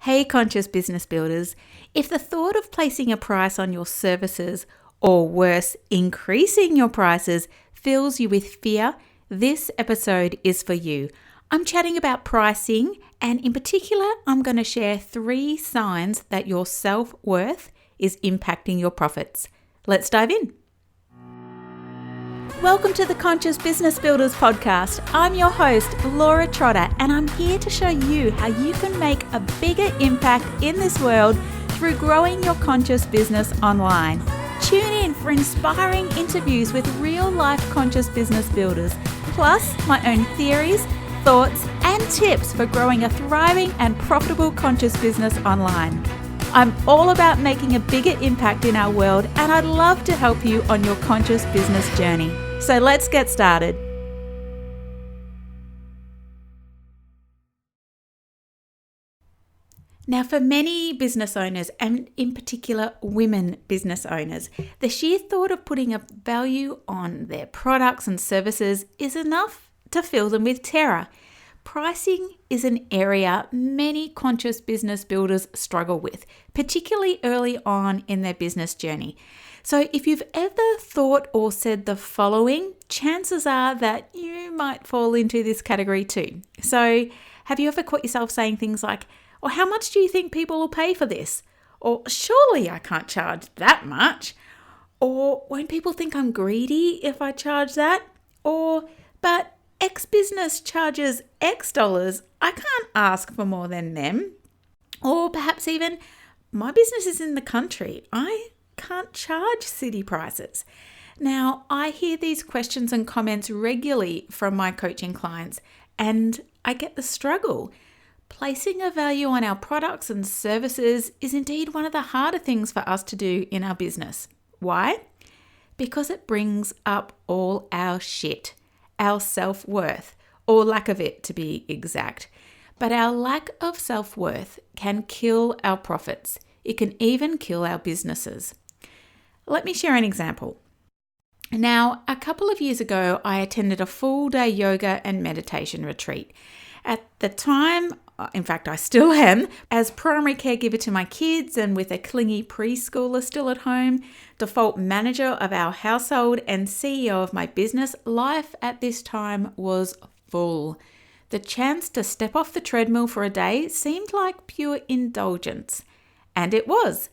Hey, conscious business builders, if the thought of placing a price on your services, or worse, increasing your prices, fills you with fear, this episode is for you. I'm chatting about pricing, and in particular, I'm going to share 3 signs that your self-worth is impacting your profits. Let's dive in. Welcome to the Conscious Business Builders podcast. I'm your host, Laura Trotter, and I'm here to show you how you can make a bigger impact in this world through growing your conscious business online. Tune in for inspiring interviews with real-life conscious business builders, plus my own theories, thoughts, and tips for growing a thriving and profitable conscious business online. I'm all about making a bigger impact in our world, and I'd love to help you on your conscious business journey. So let's get started. Now, for many business owners, and in particular women business owners, the sheer thought of putting a value on their products and services is enough to fill them with terror. Pricing is an area many conscious business builders struggle with, particularly early on in their business journey. So if you've ever thought or said the following, chances are that you might fall into this category too. So have you ever caught yourself saying things like, "Or how much do you think people will pay for this?" Or "Surely I can't charge that much." Or "Won't people think I'm greedy if I charge that?" Or "But X business charges X dollars. I can't ask for more than them." Or perhaps even, "My business is in the country. I can't charge city prices." Now, I hear these questions and comments regularly from my coaching clients, and I get the struggle. Placing a value on our products and services is indeed one of the harder things for us to do in our business. Why? Because it brings up all our shit, our self-worth, or lack of it to be exact. But our lack of self-worth can kill our profits. It can even kill our businesses. Let me share an example. Now, a couple of years ago, I attended a full-day yoga and meditation retreat. At the time, in fact, I still am, as primary caregiver to my kids and with a clingy preschooler still at home, default manager of our household and CEO of my business, life at this time was full. The chance to step off the treadmill for a day seemed like pure indulgence. And it was.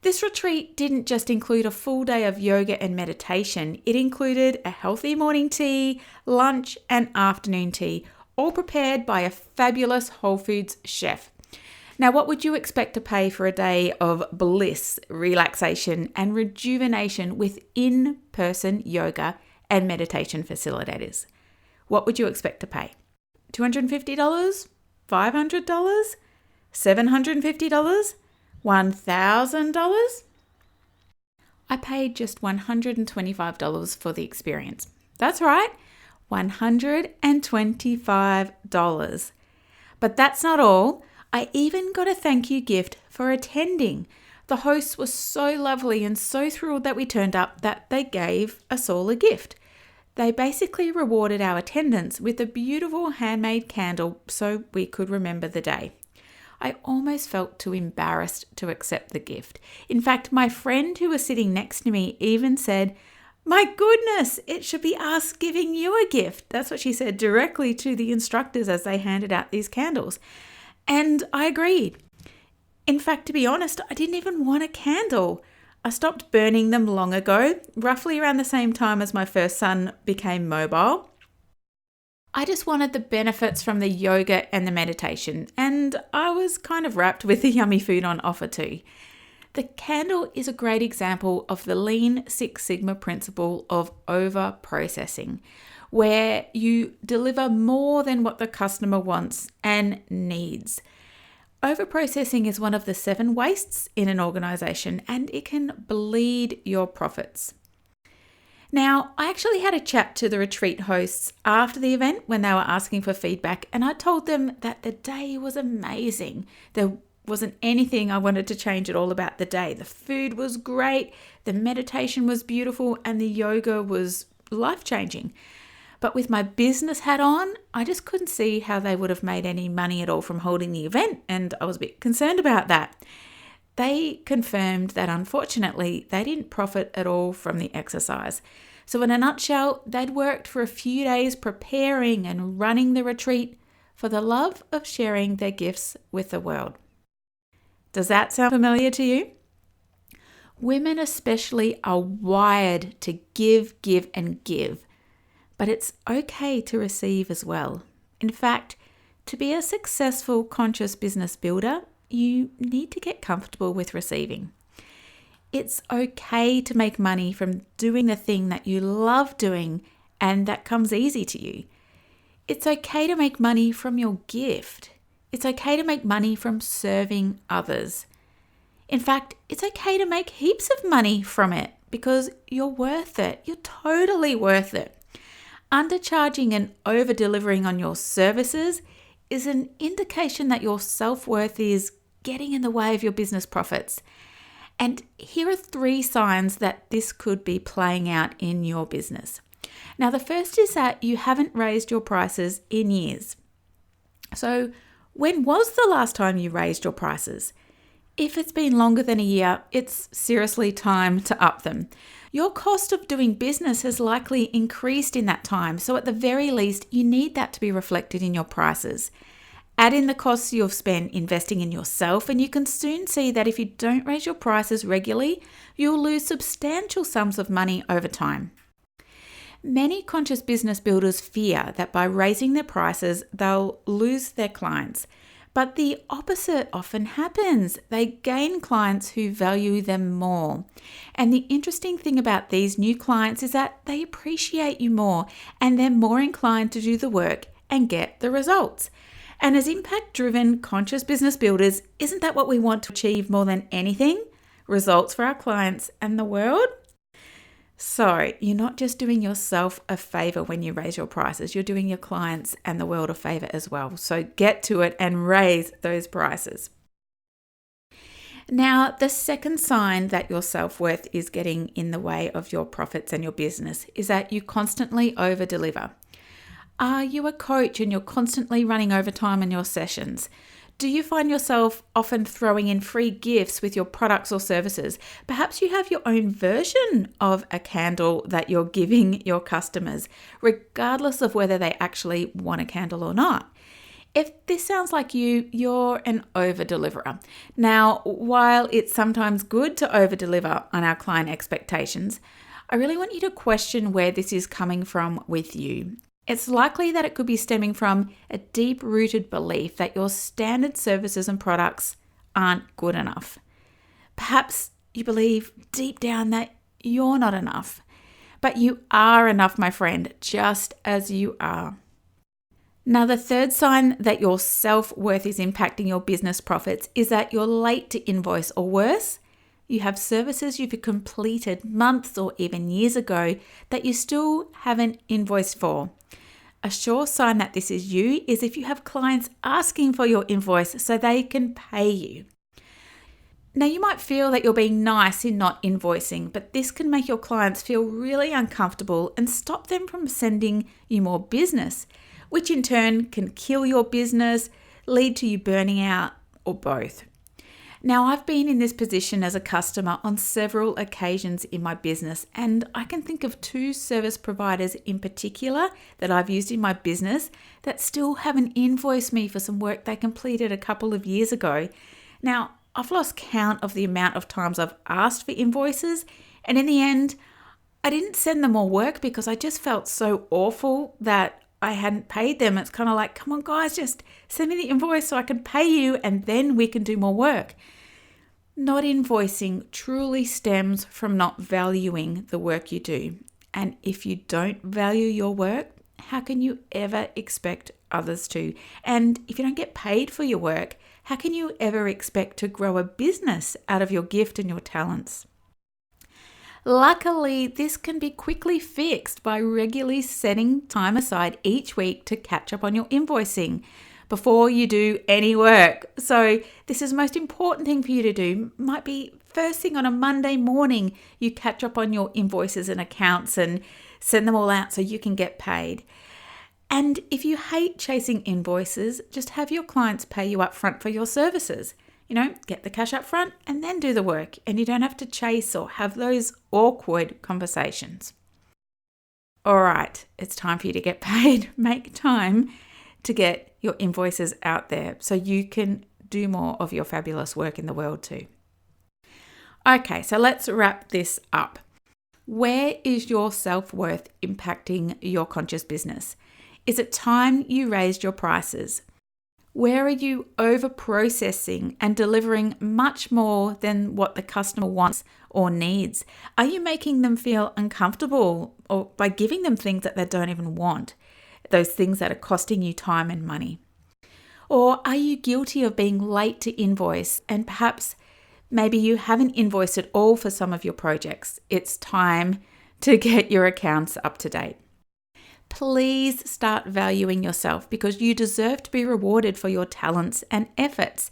This retreat didn't just include a full day of yoga and meditation. It included a healthy morning tea, lunch, and afternoon tea, all prepared by a fabulous Whole Foods chef. Now, what would you expect to pay for a day of bliss, relaxation, and rejuvenation with in-person yoga and meditation facilitators? What would you expect to pay? $250? $500? $750? $1,000? I paid just $125 for the experience. That's right, $125. But that's not all. I even got a thank you gift for attending. The hosts were so lovely and so thrilled that we turned up that they gave us all a gift. They basically rewarded our attendance with a beautiful handmade candle so we could remember the day. I almost felt too embarrassed to accept the gift. In fact, my friend who was sitting next to me even said, "My goodness, it should be us giving you a gift." That's what she said directly to the instructors as they handed out these candles. And I agreed. In fact, to be honest, I didn't even want a candle. I stopped burning them long ago, roughly around the same time as my first son became mobile. I just wanted the benefits from the yoga and the meditation, and I was kind of wrapped with the yummy food on offer too. The candle is a great example of the Lean Six Sigma principle of over-processing, where you deliver more than what the customer wants and needs. Over-processing is one of the 7 wastes in an organization, and it can bleed your profits. Now, I actually had a chat to the retreat hosts after the event when they were asking for feedback, and I told them that the day was amazing. There wasn't anything I wanted to change at all about the day. The food was great, the meditation was beautiful, and the yoga was life-changing. But with my business hat on, I just couldn't see how they would have made any money at all from holding the event, and I was a bit concerned about that. They confirmed that unfortunately they didn't profit at all from the exercise. So in a nutshell, they'd worked for a few days preparing and running the retreat for the love of sharing their gifts with the world. Does that sound familiar to you? Women especially are wired to give, and give, but it's okay to receive as well. In fact, to be a successful conscious business builder, you need to get comfortable with receiving. It's okay to make money from doing the thing that you love doing and that comes easy to you. It's okay to make money from your gift. It's okay to make money from serving others. In fact, it's okay to make heaps of money from it because you're worth it. You're totally worth it. Undercharging and over-delivering on your services is an indication that your self-worth is getting in the way of your business profits. And here are 3 signs that this could be playing out in your business. Now, the first is that you haven't raised your prices in years. So, when was the last time you raised your prices? If it's been longer than a year, it's seriously time to up them. Your cost of doing business has likely increased in that time, so at the very least, you need that to be reflected in your prices. Add in the costs you've spent investing in yourself, and you can soon see that if you don't raise your prices regularly, you'll lose substantial sums of money over time. Many conscious business builders fear that by raising their prices, they'll lose their clients. But the opposite often happens. They gain clients who value them more. And the interesting thing about these new clients is that they appreciate you more and they're more inclined to do the work and get the results. And as impact-driven conscious business builders, isn't that what we want to achieve more than anything? Results for our clients and the world? So you're not just doing yourself a favor when you raise your prices, you're doing your clients and the world a favor as well. So get to it and raise those prices. Now, the second sign that your self-worth is getting in the way of your profits and your business is that you constantly over-deliver. Are you a coach and you're constantly running overtime in your sessions? Do you find yourself often throwing in free gifts with your products or services? Perhaps you have your own version of a candle that you're giving your customers, regardless of whether they actually want a candle or not. If this sounds like you, you're an over-deliverer. Now, while it's sometimes good to over-deliver on our client expectations, I really want you to question where this is coming from with you. It's likely that it could be stemming from a deep-rooted belief that your standard services and products aren't good enough. Perhaps you believe deep down that you're not enough, but you are enough, my friend, just as you are. Now, the third sign that your self-worth is impacting your business profits is that you're late to invoice, or worse, you have services you've completed months or even years ago that you still haven't invoiced for. A sure sign that this is you is if you have clients asking for your invoice so they can pay you. Now, you might feel that you're being nice in not invoicing, but this can make your clients feel really uncomfortable and stop them from sending you more business, which in turn can kill your business, lead to you burning out, or both. Now, I've been in this position as a customer on several occasions in my business, and I can think of 2 service providers in particular that I've used in my business that still haven't invoiced me for some work they completed a couple of years ago. Now, I've lost count of the amount of times I've asked for invoices, and in the end, I didn't send them more work because I just felt so awful that I hadn't paid them. It's kind of like, come on guys, just send me the invoice so I can pay you and then we can do more work. Not invoicing truly stems from not valuing the work you do. And if you don't value your work, how can you ever expect others to? And if you don't get paid for your work, how can you ever expect to grow a business out of your gift and your talents? Luckily, this can be quickly fixed by regularly setting time aside each week to catch up on your invoicing before you do any work. So this is the most important thing for you to do. Might be first thing on a Monday morning, you catch up on your invoices and accounts and Send them all out so you can get paid. And if you hate chasing invoices, just have your clients pay you up front for your services. Get the cash up front and then do the work, and you don't have to chase or have those awkward conversations. All right, it's time for you to get paid. Make time to get your invoices out there so you can do more of your fabulous work in the world too. Okay, so let's wrap this up. Where is your self-worth impacting your conscious business? Is it time you raised your prices? Where are you over-processing and delivering much more than what the customer wants or needs? Are you making them feel uncomfortable or by giving them things that they don't even want? Those things that are costing you time and money? Or are you guilty of being late to invoice and perhaps maybe you haven't invoiced at all for some of your projects? It's time to get your accounts up to date. Please start valuing yourself because you deserve to be rewarded for your talents and efforts.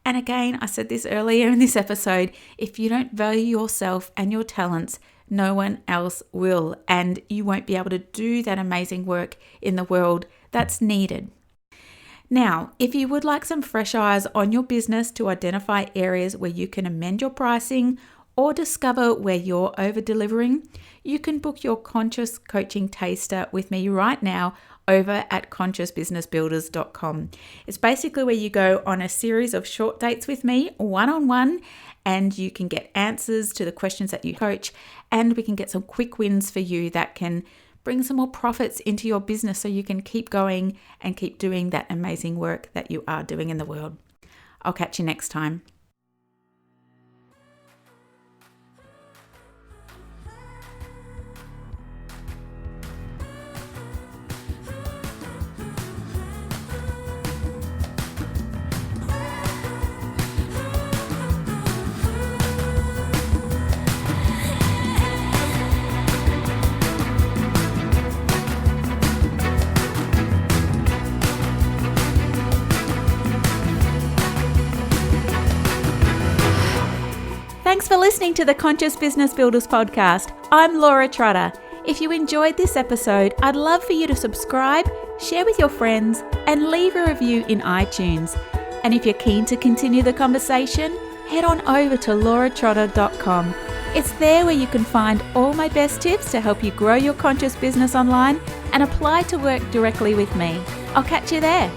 And again, I said this earlier in this episode, if you don't value yourself and your talents, no one else will, and you won't be able to do that amazing work in the world that's needed. Now, if you would like some fresh eyes on your business to identify areas where you can amend your pricing or discover where you're over-delivering, you can book your Conscious Coaching Taster with me right now over at consciousbusinessbuilders.com. It's basically where you go on a series of short dates with me, one-on-one, and you can get answers to the questions that you coach, and we can get some quick wins for you that can bring some more profits into your business so you can keep going and keep doing that amazing work that you are doing in the world. I'll catch you next time. Thanks for listening to the Conscious Business Builders podcast. I'm Laura Trotter. If you enjoyed this episode, I'd love for you to subscribe, share with your friends, and leave a review in iTunes. And if you're keen to continue the conversation, head on over to lauratrotter.com. It's there where you can find all my best tips to help you grow your conscious business online and apply to work directly with me. I'll catch you there.